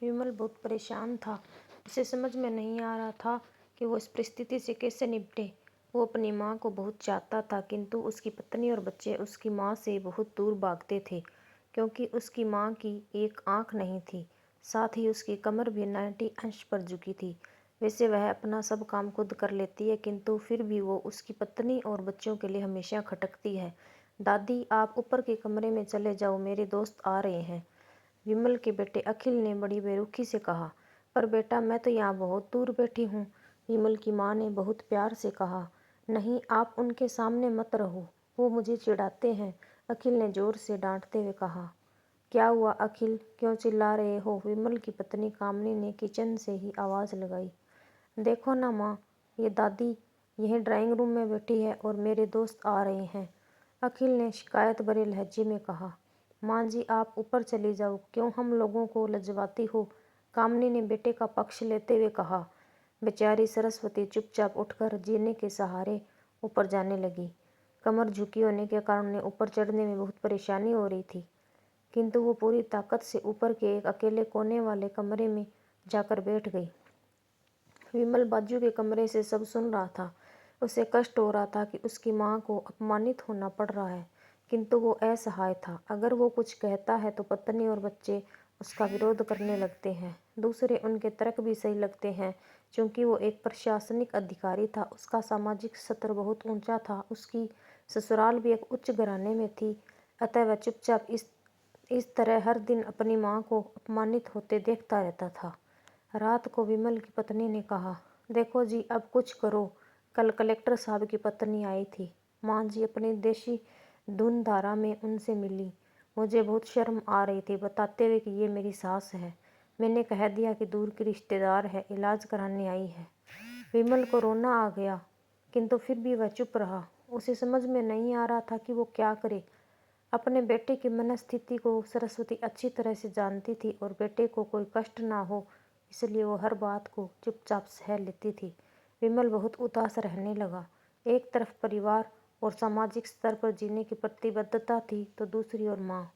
विमल बहुत परेशान था। उसे समझ में नहीं आ रहा था कि वो इस परिस्थिति से कैसे निपटे। वो अपनी माँ को बहुत चाहता था, किंतु उसकी पत्नी और बच्चे उसकी माँ से बहुत दूर भागते थे, क्योंकि उसकी माँ की एक आँख नहीं थी। साथ ही उसकी कमर भी 90 अंश पर झुकी थी। वैसे वह अपना सब काम खुद कर लेती है, किंतु फिर भी वो उसकी पत्नी और बच्चों के लिए हमेशा खटकती है। दादी, आप ऊपर के कमरे में चले जाओ, मेरे दोस्त आ रहे हैं, विमल के बेटे अखिल ने बड़ी बेरुखी से कहा। पर बेटा, मैं तो यहाँ बहुत दूर बैठी हूँ, विमल की माँ ने बहुत प्यार से कहा। नहीं, आप उनके सामने मत रहो, वो मुझे चिढ़ाते हैं, अखिल ने जोर से डांटते हुए कहा। क्या हुआ अखिल, क्यों चिल्ला रहे हो, विमल की पत्नी कामनी ने किचन से ही आवाज़ लगाई। देखो ना माँ, ये दादी यहीं ड्राइंग रूम में बैठी है और मेरे दोस्त आ रहे हैं, अखिल ने शिकायत भरे लहजे में कहा। माँ जी, आप ऊपर चली जाओ, क्यों हम लोगों को लजवाती हो, कामनी ने बेटे का पक्ष लेते हुए कहा। बेचारी सरस्वती चुपचाप उठकर जीने के सहारे ऊपर जाने लगी। कमर झुकी होने के कारण उन्हें ऊपर चढ़ने में बहुत परेशानी हो रही थी, किंतु वो पूरी ताकत से ऊपर के एक अकेले कोने वाले कमरे में जाकर बैठ गई। विमल बाजू के कमरे से सब सुन रहा था। उसे कष्ट हो रहा था कि उसकी माँ को अपमानित होना पड़ रहा है, किंतु वो असहाय था। अगर वो कुछ कहता है तो पत्नी और बच्चे उसका विरोध करने लगते हैं। दूसरे उनके तर्क भी सही लगते हैं, क्योंकि वो एक प्रशासनिक अधिकारी था। उसका सामाजिक स्तर बहुत ऊंचा था। उसकी ससुराल भी एक उच्च घराने में थी, अतः वह चुपचाप इस तरह हर दिन अपनी माँ को अपमानित होते देखता रहता था। रात को विमल की पत्नी ने कहा, देखो जी, अब कुछ करो, कल कलेक्टर साहब की पत्नी आई थी। माँ जी अपनी देशी धुन धारा में उनसे मिली। मुझे बहुत शर्म आ रही थी, बताते हुए कि ये मेरी सास है। मैंने कह दिया कि दूर की रिश्तेदार है, इलाज कराने आई है। विमल को रोना आ गया, किंतु फिर भी वह चुप रहा। उसे समझ में नहीं आ रहा था कि वो क्या करे। अपने बेटे की मनस्थिति को सरस्वती अच्छी तरह से जानती थी और बेटे को कोई कष्ट ना हो, इसलिए वो हर बात को चुपचाप सह लेती थी। विमल बहुत उदास रहने लगा। एक तरफ परिवार और सामाजिक स्तर पर जीने की प्रतिबद्धता थी, तो दूसरी ओर माँ।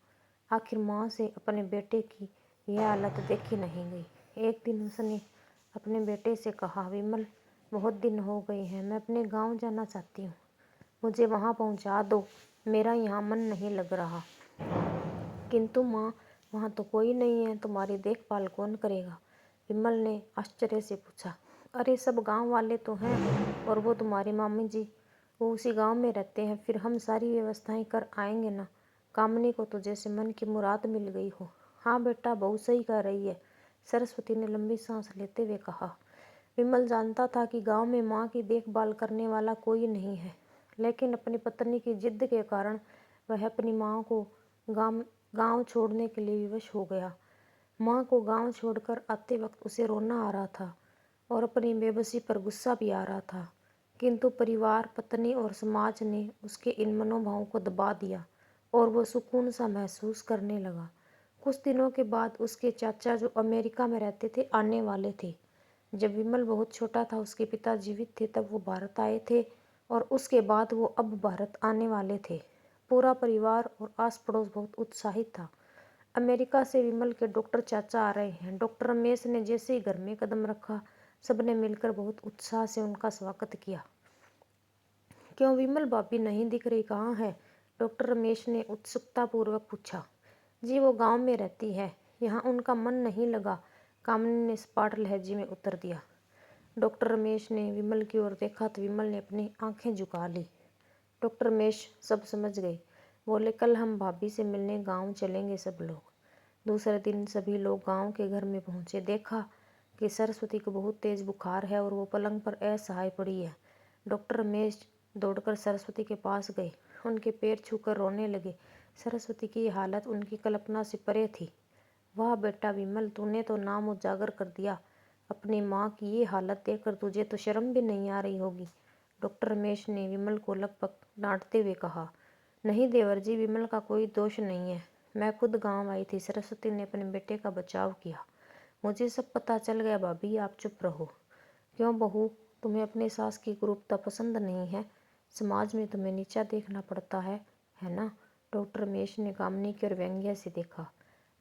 आखिर माँ से अपने बेटे की यह हालत देखी नहीं गई। एक दिन उसने अपने बेटे से कहा, विमल, बहुत दिन हो गए हैं, मैं अपने गांव जाना चाहती हूँ, मुझे वहाँ पहुँचा दो, मेरा यहाँ मन नहीं लग रहा। किंतु माँ, वहाँ तो कोई नहीं है, तुम्हारी देखभाल कौन करेगा, विमल ने आश्चर्य से पूछा। अरे, सब गांव वाले तो हैं, और वो तुम्हारी मामी जी, वो उसी गांव में रहते हैं, फिर हम सारी व्यवस्थाएं कर आएंगे ना। कामनी को तो जैसे मन की मुराद मिल गई हो। हाँ बेटा, बहू सही कह रही है, सरस्वती ने लंबी सांस लेते हुए कहा। विमल जानता था कि गांव में माँ की देखभाल करने वाला कोई नहीं है, लेकिन अपनी पत्नी की जिद के कारण वह अपनी माँ को गांव छोड़ने के लिए विवश हो गया। माँ को गांव छोड़कर आते वक्त उसे रोना आ रहा था और अपनी बेबसी पर गुस्सा भी आ रहा था, किंतु परिवार, पत्नी और समाज ने उसके इन मनोभावों को दबा दिया और वो सुकून सा महसूस करने लगा। कुछ दिनों के बाद उसके चाचा, जो अमेरिका में रहते थे, आने वाले थे। जब विमल बहुत छोटा था, उसके पिता जीवित थे, तब वो भारत आए थे और उसके बाद वो अब भारत आने वाले थे। पूरा परिवार और आस पड़ोस बहुत उत्साहित था। अमेरिका से विमल के डॉक्टर चाचा आ रहे हैं। डॉक्टर रमेश ने जैसे ही घर में कदम रखा, सबने मिलकर बहुत उत्साह से उनका स्वागत किया। क्यों विमल भाभी नहीं दिख रही, कहाँ है, डॉक्टर रमेश ने उत्सुकतापूर्वक पूछा। जी, वो गांव में रहती है, यहाँ उनका मन नहीं लगा, कामनी ने सपाट लहजे में उत्तर दिया। डॉक्टर रमेश ने विमल की ओर देखा तो विमल ने अपनी आंखें झुका ली। डॉक्टर रमेश सब समझ गए। बोले, कल हम भाभी से मिलने गांव चलेंगे सब लोग। दूसरे दिन सभी लोग गांव के घर में पहुंचे। देखा कि सरस्वती को बहुत तेज बुखार है और वो पलंग पर असहाय पड़ी है। डॉक्टर रमेश दौड़कर सरस्वती के पास गए, उनके पैर छूकर रोने लगे। सरस्वती की हालत उनकी कल्पना से परे थी। वाह बेटा विमल, तूने तो नाम उजागर कर दिया। अपनी माँ की ये हालत देखकर तुझे तो शर्म भी नहीं आ रही होगी, डॉक्टर रमेश ने विमल को लगभग डांटते हुए कहा। नहीं देवर जी, विमल का कोई दोष नहीं है, मैं खुद गांव आई थी, सरस्वती ने अपने बेटे का बचाव किया। मुझे सब पता चल गया भाभी, आप चुप रहो। क्यों बहू, तुम्हें अपनी सास की क्रूरता पसंद नहीं है, समाज में तुम्हें नीचा देखना पड़ता है ना, डॉक्टर रमेश ने कामनी की ओर व्यंग्य से देखा।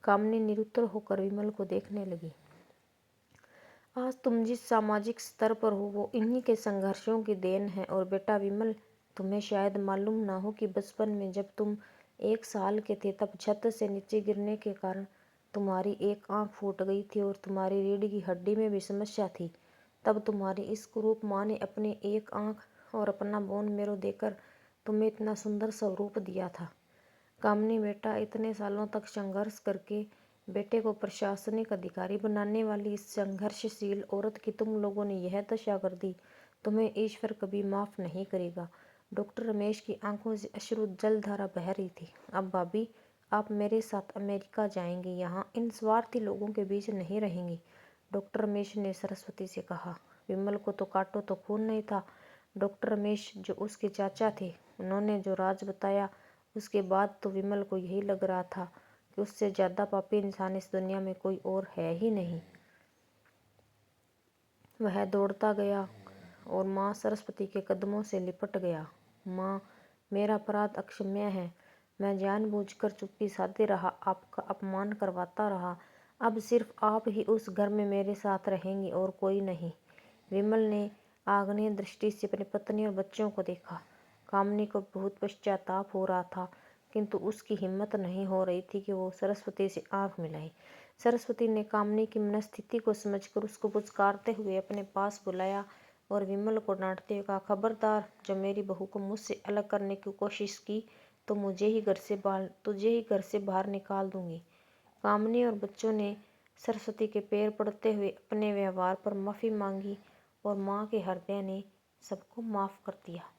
कामिनी निरुत्तर होकर विमल को देखने लगी। आज तुम जिस सामाजिक स्तर पर हो वो इन्हीं के संघर्षों की देन है। और बेटा विमल, तुम्हें शायद मालूम ना हो कि बचपन में जब तुम 1 साल के थे तब छत से नीचे गिरने के कारण तुम्हारी एक आंख फूट गई थी और तुम्हारी रीढ़ की हड्डी में भी समस्या थी। तब तुम्हारी इस कुरूप माँ ने अपनी एक आंख और अपना बोन मेरो देकर तुम्हें इतना सुंदर स्वरूप दिया था। कामिनी बेटा, इतने सालों तक संघर्ष करके बेटे को प्रशासनिक अधिकारी बनाने वाली इस संघर्षशील औरत की तुम लोगों ने यह दशा कर दी, तुम्हें ईश्वर कभी माफ नहीं करेगा। डॉक्टर रमेश की आंखों से अश्रु जलधारा बह रही थी। अब भाभी, आप मेरे साथ अमेरिका जाएंगी, यहाँ इन स्वार्थी लोगों के बीच नहीं रहेंगी, डॉक्टर रमेश ने सरस्वती से कहा। विमल को तो काटो तो खून नहीं था। डॉक्टर रमेश जो उसके चाचा थे, उन्होंने जो राज बताया उसके बाद तो विमल को यही लग रहा था कि उससे ज्यादा पापी इंसान इस दुनिया में कोई और है ही नहीं। वह दौड़ता गया और माँ सरस्वती के कदमों से लिपट गया। माँ, मेरा अपराध अक्षम्य है। मैं जानबूझकर चुप्पी साधे रहा, आपका अपमान करवाता रहा। अब सिर्फ आप ही उस घर में मेरे साथ रहेंगी और कोई नहीं। विमल ने आग्नेय दृष्टि से अपनी पत्नी और बच्चों को देखा। कामिनी को बहुत पश्चाताप हो रहा था, किंतु उसकी हिम्मत नहीं हो रही थी कि वो सरस्वती से आंख मिलाए। सरस्वती ने कामिनी की मनस्थिति को समझकर उसको पुचकारते हुए अपने पास बुलाया और विमल को डांटते हुए कहा, खबरदार, जो मेरी बहू को मुझसे अलग करने की कोशिश की तो तुझे ही घर से बाहर निकाल दूंगी। कामिनी और बच्चों ने सरस्वती के पैर पड़ते हुए अपने व्यवहार पर माफी मांगी और माँ के हृदय ने सबको माफ कर दिया।